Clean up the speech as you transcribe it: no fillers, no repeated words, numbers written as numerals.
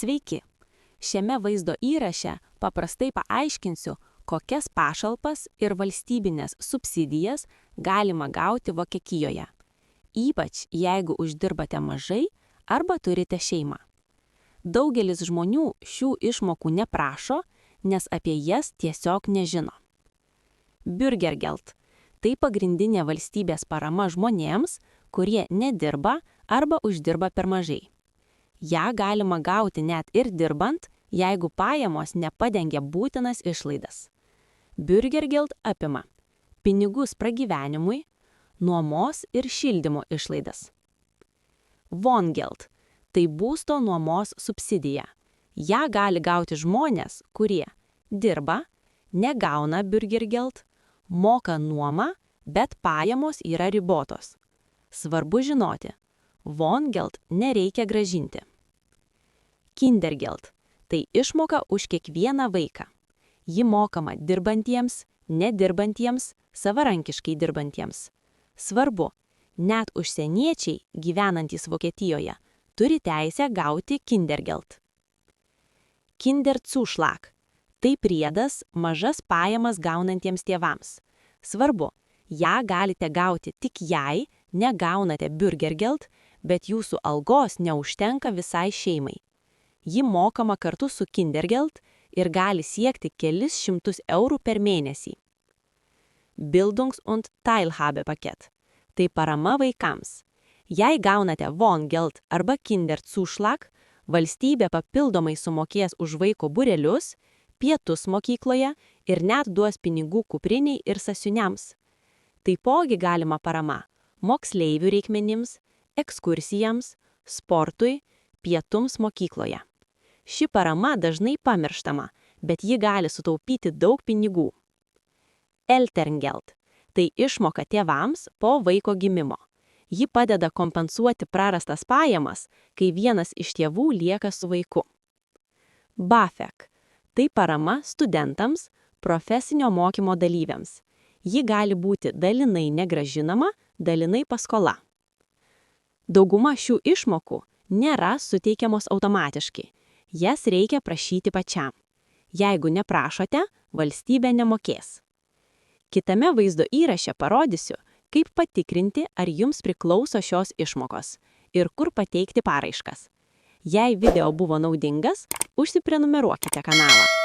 Sveiki! Šiame vaizdo įraše paprastai paaiškinsiu, kokias pašalpas ir valstybinės subsidijas galima gauti Vokietijoje, ypač jeigu uždirbate mažai arba turite šeimą. Daugelis žmonių šių išmokų neprašo, nes apie jas tiesiog nežino. Bürgergeld – tai pagrindinė valstybės parama žmonėms, kurie nedirba arba uždirba per mažai. Ja galima gauti net ir dirbant, jeigu pajamos nepadengia būtinas išlaidas. Bürgergeld apima pinigus pragyvenimui, nuomos ir šildymo išlaidas. Wohngeld – tai būsto nuomos subsidija. Ja gali gauti žmonės, kurie dirba, negauna Bürgergeld, moka nuomą, bet pajamos yra ribotos. Svarbu žinoti, Wohngeld nereikia grąžinti. Kindergeld – tai išmoka už kiekvieną vaiką. Ji mokama dirbantiems, nedirbantiems, savarankiškai dirbantiems. Svarbu, net užsieniečiai gyvenantys Vokietijoje turi teisę gauti Kindergeld. Kinderzuschlag – tai priedas mažas pajamas gaunantiems tėvams. Svarbu, ją galite gauti tik jei negaunate Bürgergeld, bet jūsų algos neužtenka visai šeimai. Ji mokama kartu su Kindergeld ir gali siekti kelis šimtus eurų per mėnesį. Bildungs- und Teilhabepaket – tai parama vaikams. Jei gaunate Wohngeld arba Kinderzuschlag, valstybė papildomai sumokės už vaiko būrelius, pietus mokykloje ir net duos pinigų kupriniai ir sąsiuviniams. Taipogi galima parama moksleivių reikmenims, ekskursijams, sportui, pietums mokykloje. Ši parama dažnai pamirštama, bet ji gali sutaupyti daug pinigų. Elterngeld – tai išmoka tėvams po vaiko gimimo. Ji padeda kompensuoti prarastas pajamas, kai vienas iš tėvų lieka su vaiku. BAföG – tai parama studentams, profesinio mokymo dalyviams. Ji gali būti dalinai negrąžinama, dalinai paskola. Dauguma šių išmokų nėra suteikiamos automatiškai. Jas reikia prašyti pačiam. Jeigu neprašote, valstybė nemokės. Kitame vaizdo įraše parodysiu, kaip patikrinti, ar jums priklauso šios išmokos ir kur pateikti paraiškas. Jei video buvo naudingas, užsiprenumeruokite kanalą.